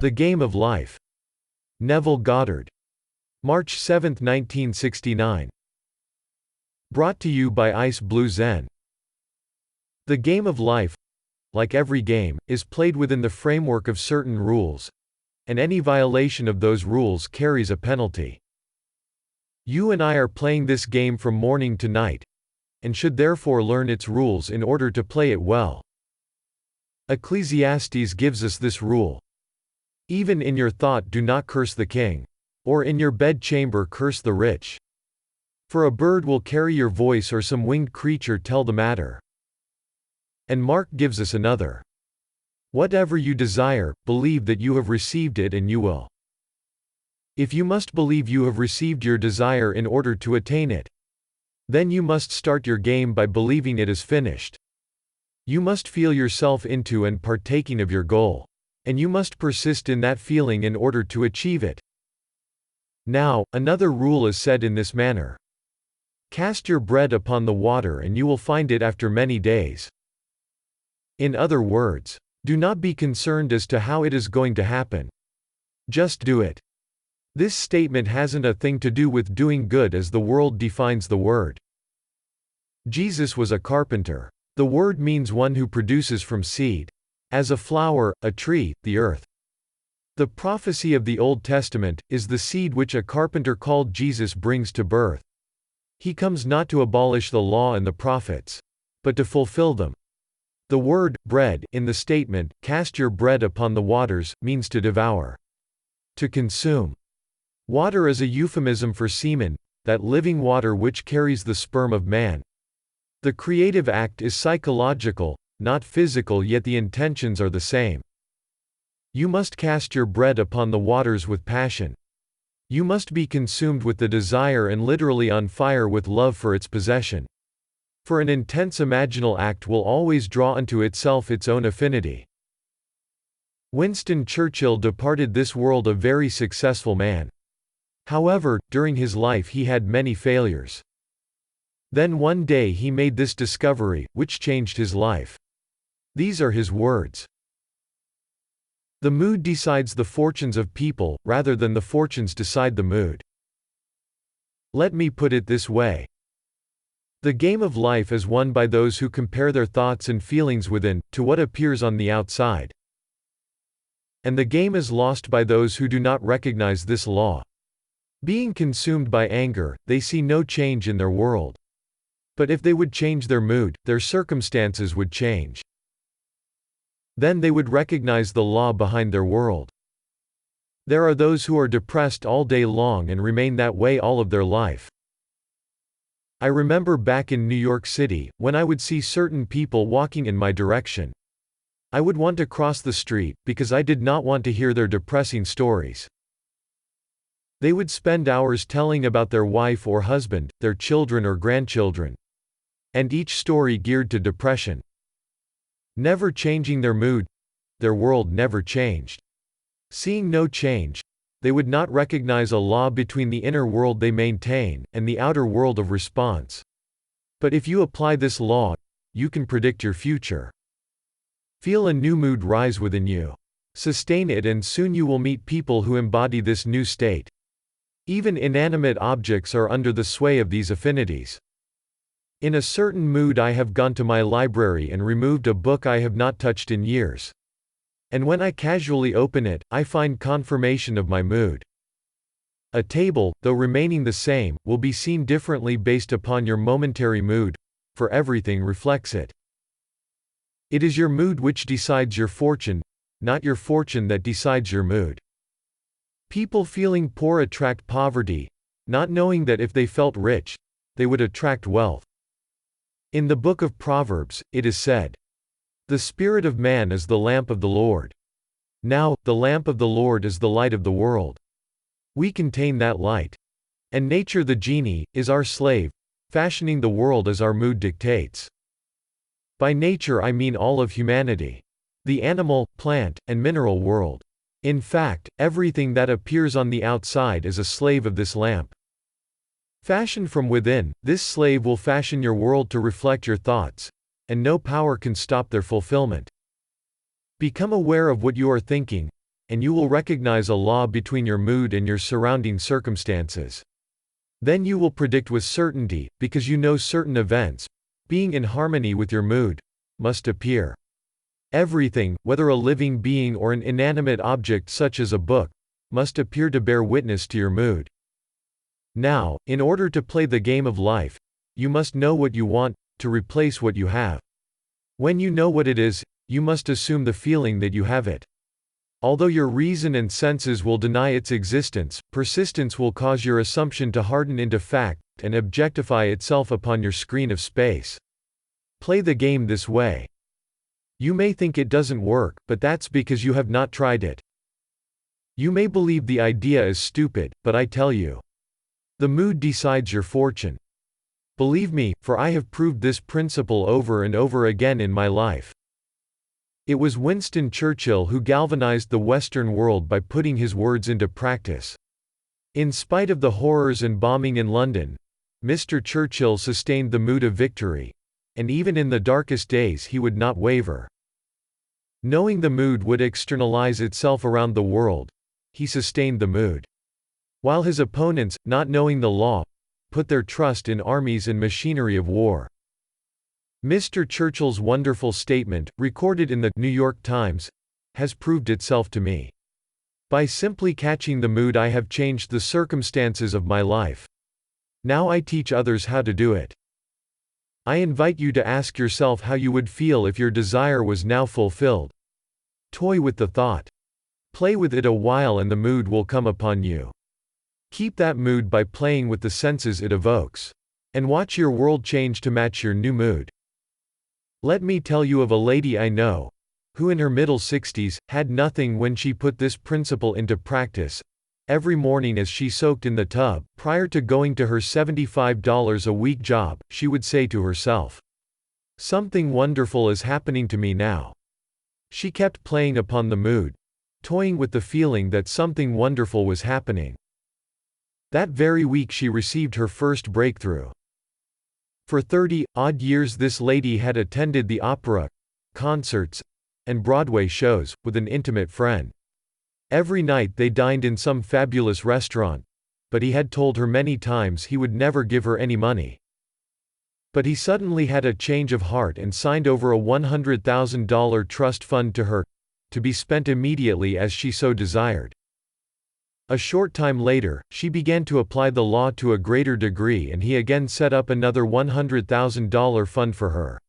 The Game of Life. Neville Goddard. March 7, 1969. Brought to you by Ice Blue Zen. The game of life, like every game, is played within the framework of certain rules, and any violation of those rules carries a penalty. You and I are playing this game from morning to night, and should therefore learn its rules in order to play it well. Ecclesiastes gives us this rule. Even in your thought do not curse the king, or in your bedchamber curse the rich. For a bird will carry your voice or some winged creature tell the matter. And Mark gives us another. Whatever you desire, believe that you have received it and you will. If you must believe you have received your desire in order to attain it, then you must start your game by believing it is finished. You must feel yourself into and partaking of your goal, and you must persist in that feeling in order to achieve it. Now, another rule is said in this manner. Cast your bread upon the water and you will find it after many days. In other words, do not be concerned as to how it is going to happen. Just do it. This statement hasn't a thing to do with doing good as the world defines the word. Jesus was a carpenter. The word means one who produces from seed. As a flower, a tree, the earth. The prophecy of the Old Testament is the seed which a carpenter called Jesus brings to birth. He comes not to abolish the law and the prophets, but to fulfill them. The word, bread, in the statement, cast your bread upon the waters, means to devour. To consume. Water is a euphemism for semen, that living water which carries the sperm of man. The creative act is psychological, not physical, yet the intentions are the same. You must cast your bread upon the waters with passion. You must be consumed with the desire and literally on fire with love for its possession. For an intense imaginal act will always draw unto itself its own affinity. Winston Churchill departed this world a very successful man. However, during his life he had many failures. Then one day he made this discovery, which changed his life. These are his words. The mood decides the fortunes of people, rather than the fortunes decide the mood. Let me put it this way. The game of life is won by those who compare their thoughts and feelings within, to what appears on the outside. And the game is lost by those who do not recognize this law. Being consumed by anger, they see no change in their world. But if they would change their mood, their circumstances would change. Then they would recognize the law behind their world. There are those who are depressed all day long and remain that way all of their life. I remember back in New York City, when I would see certain people walking in my direction. I would want to cross the street, because I did not want to hear their depressing stories. They would spend hours telling about their wife or husband, their children or grandchildren. And each story geared to depression. Never changing their mood, their world never changed. Seeing no change, they would not recognize a law between the inner world they maintain, and the outer world of response. But if you apply this law, you can predict your future. Feel a new mood rise within you. Sustain it and soon you will meet people who embody this new state. Even inanimate objects are under the sway of these affinities. In a certain mood I have gone to my library and removed a book I have not touched in years. And when I casually open it, I find confirmation of my mood. A table, though remaining the same, will be seen differently based upon your momentary mood, for everything reflects it. It is your mood which decides your fortune, not your fortune that decides your mood. People feeling poor attract poverty, not knowing that if they felt rich, they would attract wealth. In the book of Proverbs, it is said, "The spirit of man is the lamp of the Lord." Now, the lamp of the Lord is the light of the world. We contain that light. And nature, the genie, is our slave, fashioning the world as our mood dictates. By nature I mean all of humanity. The animal, plant, and mineral world. In fact, everything that appears on the outside is a slave of this lamp. Fashioned from within, this slave will fashion your world to reflect your thoughts, and no power can stop their fulfillment. Become aware of what you are thinking, and you will recognize a law between your mood and your surrounding circumstances. Then you will predict with certainty, because you know certain events, being in harmony with your mood, must appear. Everything, whether a living being or an inanimate object such as a book, must appear to bear witness to your mood. Now, in order to play the game of life, you must know what you want, to replace what you have. When you know what it is, you must assume the feeling that you have it. Although your reason and senses will deny its existence, persistence will cause your assumption to harden into fact and objectify itself upon your screen of space. Play the game this way. You may think it doesn't work, but that's because you have not tried it. You may believe the idea is stupid, but I tell you, the mood decides your fortune. Believe me, for I have proved this principle over and over again in my life. It was Winston Churchill who galvanized the Western world by putting his words into practice. In spite of the horrors and bombing in London, Mr. Churchill sustained the mood of victory, and even in the darkest days he would not waver. Knowing the mood would externalize itself around the world, he sustained the mood. While his opponents, not knowing the law, put their trust in armies and machinery of war. Mr. Churchill's wonderful statement, recorded in the New York Times, has proved itself to me. By simply catching the mood, I have changed the circumstances of my life. Now I teach others how to do it. I invite you to ask yourself how you would feel if your desire was now fulfilled. Toy with the thought. Play with it a while and the mood will come upon you. Keep that mood by playing with the senses it evokes. And watch your world change to match your new mood. Let me tell you of a lady I know, who in her middle 60s, had nothing when she put this principle into practice. Every morning as she soaked in the tub, prior to going to her $75 a week job, she would say to herself, "Something wonderful is happening to me now." She kept playing upon the mood, toying with the feeling that something wonderful was happening. That very week she received her first breakthrough. For 30-odd years this lady had attended the opera, concerts, and Broadway shows, with an intimate friend. Every night they dined in some fabulous restaurant, but he had told her many times he would never give her any money. But he suddenly had a change of heart and signed over a $100,000 trust fund to her, to be spent immediately as she so desired. A short time later, she began to apply the law to a greater degree and he again set up another $100,000 fund for her.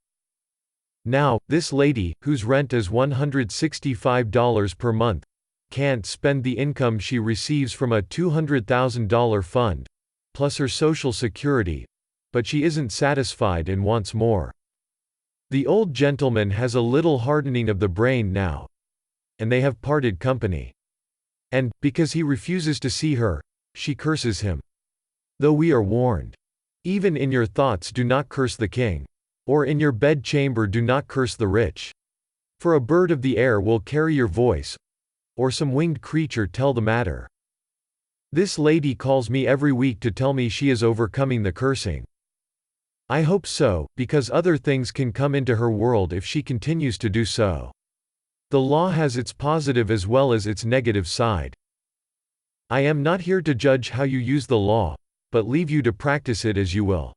Now, this lady, whose rent is $165 per month, can't spend the income she receives from a $200,000 fund, plus her Social Security, but she isn't satisfied and wants more. The old gentleman has a little hardening of the brain now, and they have parted company. And, because he refuses to see her, she curses him. Though we are warned, even in your thoughts do not curse the king, or in your bed chamber do not curse the rich. For a bird of the air will carry your voice, or some winged creature tell the matter. This lady calls me every week to tell me she is overcoming the cursing. I hope so, because other things can come into her world if she continues to do so. The law has its positive as well as its negative side. I am not here to judge how you use the law, but leave you to practice it as you will.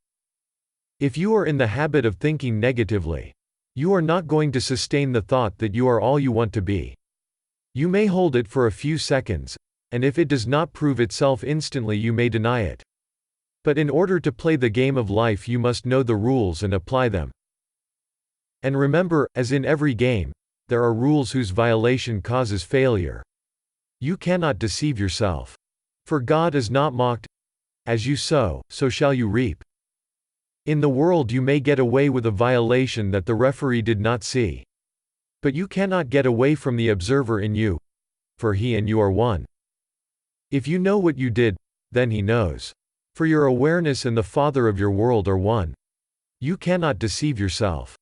If you are in the habit of thinking negatively, you are not going to sustain the thought that you are all you want to be. You may hold it for a few seconds, and if it does not prove itself instantly you may deny it. But in order to play the game of life you must know the rules and apply them. And remember, as in every game, there are rules whose violation causes failure. You cannot deceive yourself. For God is not mocked. As you sow, so shall you reap. In the world you may get away with a violation that the referee did not see. But you cannot get away from the observer in you, for he and you are one. If you know what you did, then he knows. For your awareness and the Father of your world are one. You cannot deceive yourself.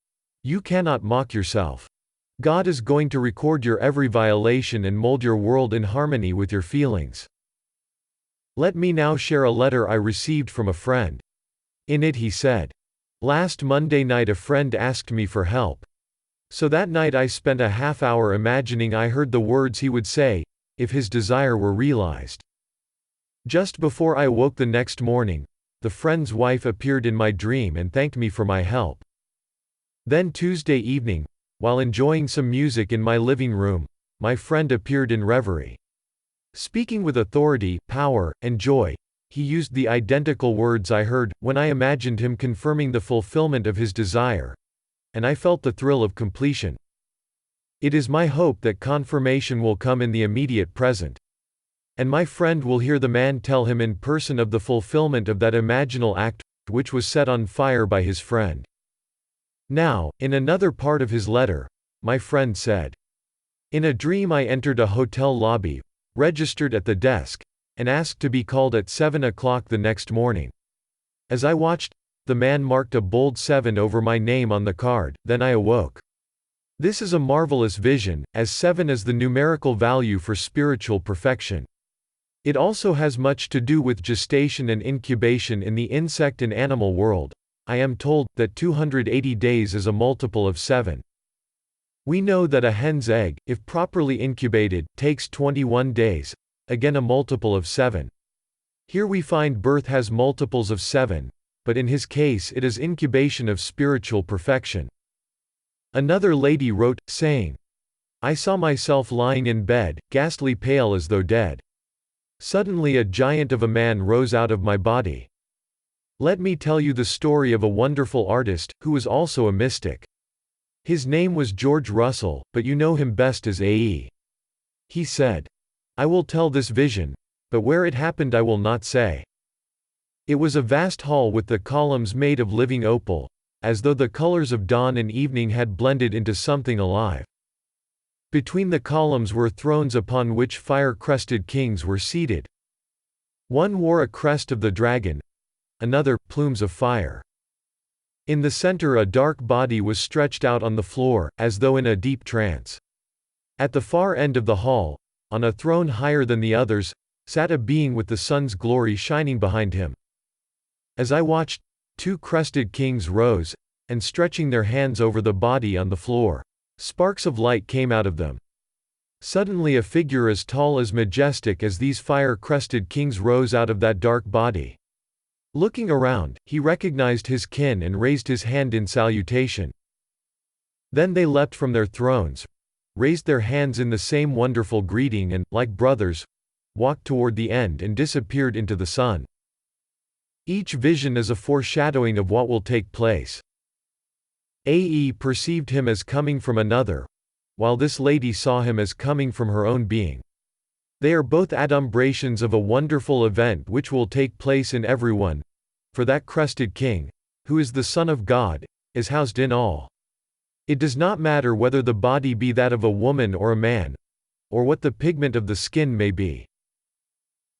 You cannot mock yourself. God is going to record your every violation and mold your world in harmony with your feelings. Let me now share a letter I received from a friend. In it he said, "Last Monday night a friend asked me for help. So that night I spent a half hour imagining I heard the words he would say, if his desire were realized. Just before I awoke the next morning, the friend's wife appeared in my dream and thanked me for my help. Then Tuesday evening, while enjoying some music in my living room, my friend appeared in reverie. Speaking with authority, power, and joy, he used the identical words I heard when I imagined him confirming the fulfillment of his desire, and I felt the thrill of completion. It is my hope that confirmation will come in the immediate present, and my friend will hear the man tell him in person of the fulfillment of that imaginal act which was set on fire by his friend. Now, in another part of his letter, my friend said, "In a dream I entered a hotel lobby, registered at the desk, and asked to be called at 7 o'clock the next morning. As I watched, the man marked a bold 7 over my name on the card, then I awoke. This is a marvelous vision, as 7 is the numerical value for spiritual perfection. It also has much to do with gestation and incubation in the insect and animal world. I am told that 280 days is a multiple of 7. We know that a hen's egg, if properly incubated, takes 21 days, again a multiple of 7. Here we find birth has multiples of 7, but in his case it is incubation of spiritual perfection." Another lady wrote, saying, "I saw myself lying in bed, ghastly pale as though dead. Suddenly a giant of a man rose out of my body. Let me tell you the story of a wonderful artist, who was also a mystic. His name was George Russell, but you know him best as A.E. He said, 'I will tell this vision, but where it happened I will not say.' It was a vast hall with the columns made of living opal, as though the colors of dawn and evening had blended into something alive. Between the columns were thrones upon which fire-crested kings were seated. One wore a crest of the dragon, another, plumes of fire. In the center a dark body was stretched out on the floor, as though in a deep trance. At the far end of the hall, on a throne higher than the others, sat a being with the sun's glory shining behind him. As I watched, 2 crested kings rose, and stretching their hands over the body on the floor, sparks of light came out of them. Suddenly a figure as tall as majestic as these fire-crested kings rose out of that dark body. Looking around, he recognized his kin and raised his hand in salutation. Then they leapt from their thrones, raised their hands in the same wonderful greeting and, like brothers, walked toward the end and disappeared into the sun. Each vision is a foreshadowing of what will take place. A.E. perceived him as coming from another, while this lady saw him as coming from her own being. They are both adumbrations of a wonderful event which will take place in everyone, for that crested king, who is the Son of God, is housed in all. It does not matter whether the body be that of a woman or a man, or what the pigment of the skin may be.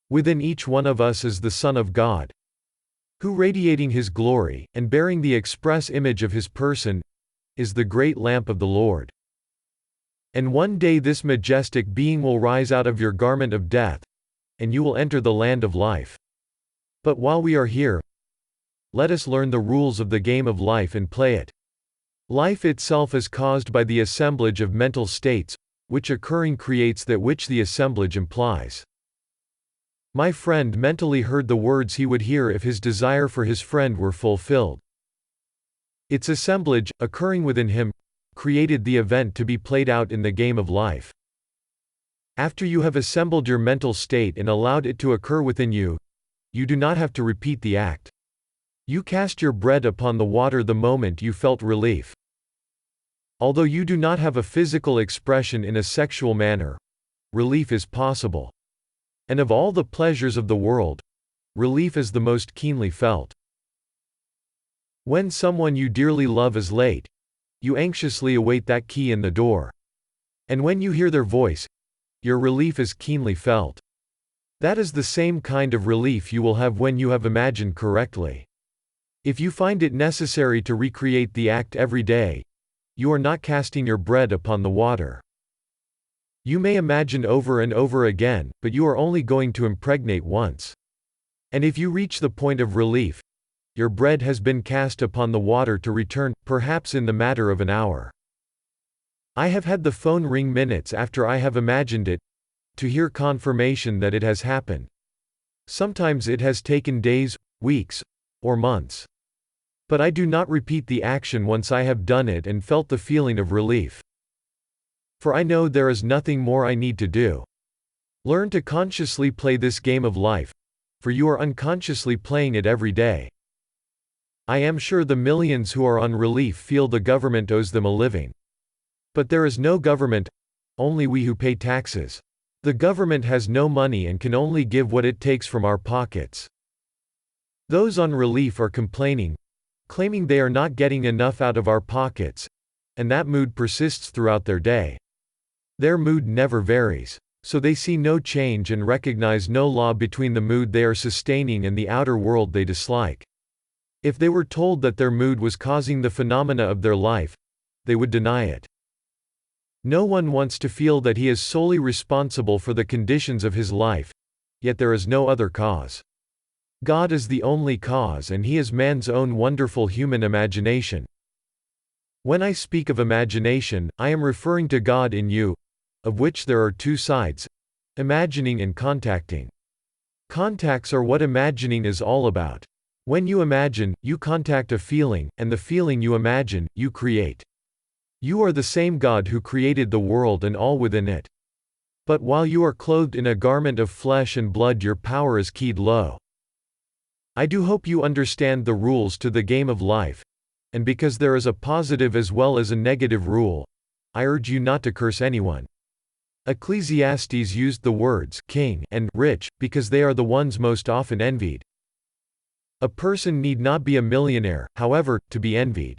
Within each one of us is the Son of God, who, radiating his glory, and bearing the express image of his person, is the great lamp of the Lord. And one day this majestic being will rise out of your garment of death, and you will enter the land of life. But while we are here, let us learn the rules of the game of life and play it. Life itself is caused by the assemblage of mental states, which occurring creates that which the assemblage implies. My friend mentally heard the words he would hear if his desire for his friend were fulfilled. Its assemblage, occurring within him, created the event to be played out in the game of life. After you have assembled your mental state and allowed it to occur within you, you do not have to repeat the act. You cast your bread upon the water the moment you felt relief. Although you do not have a physical expression in a sexual manner, relief is possible. And of all the pleasures of the world, relief is the most keenly felt. When someone you dearly love is late, you anxiously await that key in the door. And when you hear their voice, your relief is keenly felt. That is the same kind of relief you will have when you have imagined correctly. If you find it necessary to recreate the act every day, you are not casting your bread upon the water. You may imagine over and over again, but you are only going to impregnate once. And if you reach the point of relief, your bread has been cast upon the water to return, perhaps in the matter of an hour. I have had the phone ring minutes after I have imagined it, to hear confirmation that it has happened. Sometimes it has taken days, weeks, or months. But I do not repeat the action once I have done it and felt the feeling of relief. For I know there is nothing more I need to do. Learn to consciously play this game of life, for you are unconsciously playing it every day. I am sure the millions who are on relief feel the government owes them a living. But there is no government, only we who pay taxes. The government has no money and can only give what it takes from our pockets. Those on relief are complaining, claiming they are not getting enough out of our pockets, and that mood persists throughout their day. Their mood never varies, so they see no change and recognize no law between the mood they are sustaining and the outer world they dislike. If they were told that their mood was causing the phenomena of their life, they would deny it. No one wants to feel that he is solely responsible for the conditions of his life, yet there is no other cause. God is the only cause and he is man's own wonderful human imagination. When I speak of imagination, I am referring to God in you, of which there are two sides, imagining and contacting. Contacts are what imagining is all about. When you imagine, you contact a feeling, and the feeling you imagine, you create. You are the same God who created the world and all within it. But while you are clothed in a garment of flesh and blood, your power is keyed low. I do hope you understand the rules to the game of life, and because there is a positive as well as a negative rule, I urge you not to curse anyone. Ecclesiastes used the words king and rich because they are the ones most often envied. A person need not be a millionaire, however, to be envied.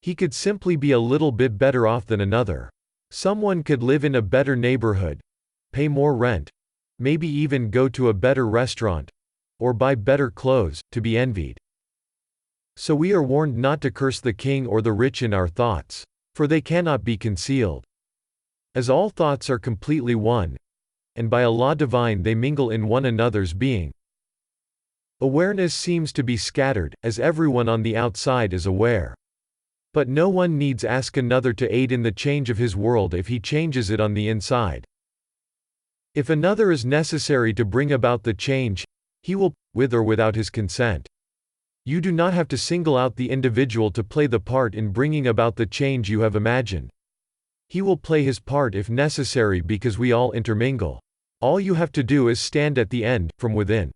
He could simply be a little bit better off than another. Someone could live in a better neighborhood, pay more rent, maybe even go to a better restaurant, or buy better clothes, to be envied. So we are warned not to curse the king or the rich in our thoughts, for they cannot be concealed. As all thoughts are completely one, and by a law divine they mingle in one another's being. Awareness seems to be scattered, as everyone on the outside is aware. But no one needs ask another to aid in the change of his world if he changes it on the inside. If another is necessary to bring about the change, he will, with or without his consent. You do not have to single out the individual to play the part in bringing about the change you have imagined. He will play his part if necessary because we all intermingle. All you have to do is stand at the end, from within.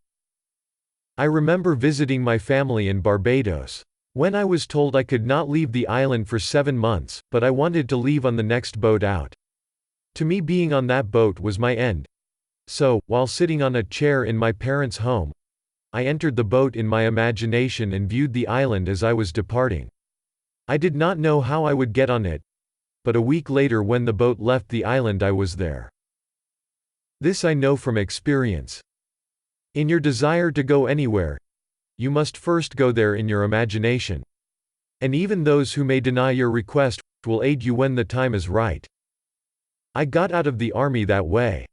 I remember visiting my family in Barbados. When I was told I could not leave the island for 7 months, but I wanted to leave on the next boat out. To me, being on that boat was my end. So, while sitting on a chair in my parents' home, I entered the boat in my imagination and viewed the island as I was departing. I did not know how I would get on it, but a week later when the boat left the island I was there. This I know from experience. In your desire to go anywhere, you must first go there in your imagination. And even those who may deny your request will aid you when the time is right. I got out of the army that way.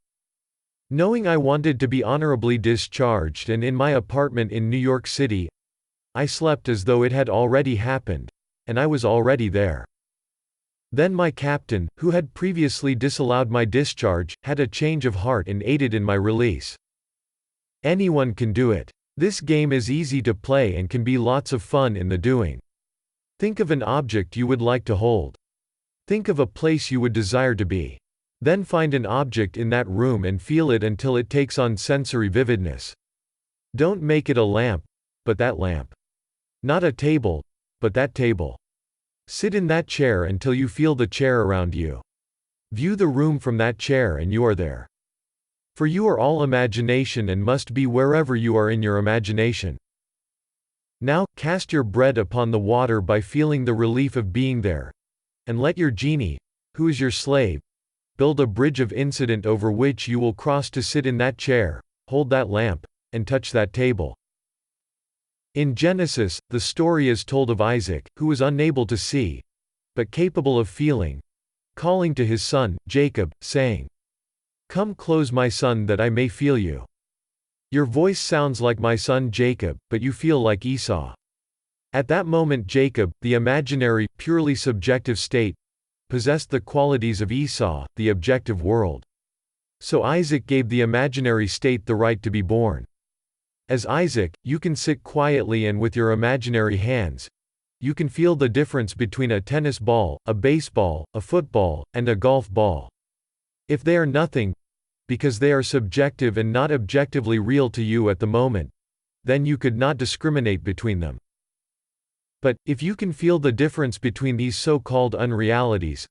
Knowing I wanted to be honorably discharged and in my apartment in New York City, I slept as though it had already happened, and I was already there. Then my captain, who had previously disallowed my discharge, had a change of heart and aided in my release. Anyone can do it. This game is easy to play and can be lots of fun in the doing. Think of an object you would like to hold. Think of a place you would desire to be. Then find an object in that room and feel it until it takes on sensory vividness. Don't make it a lamp, but that lamp. Not a table, but that table. Sit in that chair until you feel the chair around you. View the room from that chair and you are there. For you are all imagination and must be wherever you are in your imagination. Now, cast your bread upon the water by feeling the relief of being there, and let your genie, who is your slave, build a bridge of incident over which you will cross to sit in that chair, hold that lamp, and touch that table. In Genesis, the story is told of Isaac, who was unable to see, but capable of feeling, calling to his son, Jacob, saying, "Come close, my son, that I may feel you. Your voice sounds like my son Jacob, but you feel like Esau." At that moment Jacob, the imaginary, purely subjective state, possessed the qualities of Esau, the objective world. So Isaac gave the imaginary state the right to be born. As Isaac, you can sit quietly and with your imaginary hands, you can feel the difference between a tennis ball, a baseball, a football, and a golf ball. If they are nothing, because they are subjective and not objectively real to you at the moment, then you could not discriminate between them. But, if you can feel the difference between these so-called unrealities,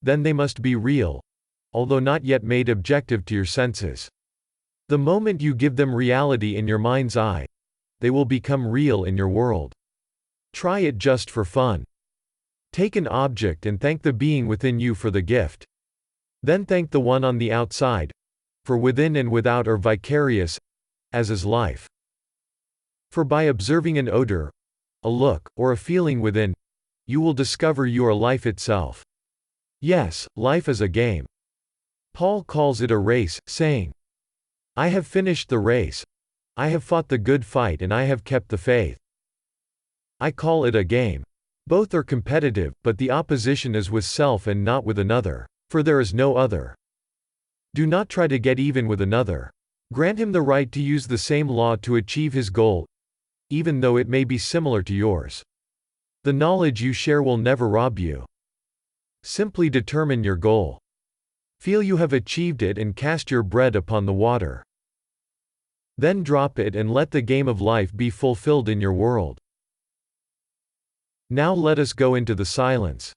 then they must be real, although not yet made objective to your senses. The moment you give them reality in your mind's eye, they will become real in your world. Try it just for fun. Take an object and thank the being within you for the gift. Then thank the one on the outside, for within and without are vicarious, as is life. For by observing an odor, a look, or a feeling within, you will discover you are life itself. Yes, life is a game. Paul calls it a race, saying, I have finished the race. I have fought the good fight and I have kept the faith. I call it a game. Both are competitive, but the opposition is with self and not with another, for there is no other. Do not try to get even with another. Grant him the right to use the same law to achieve his goal, even though it may be similar to yours. The knowledge you share will never rob you. Simply determine your goal. Feel you have achieved it and cast your bread upon the water. Then drop it and let the game of life be fulfilled in your world. Now let us go into the silence.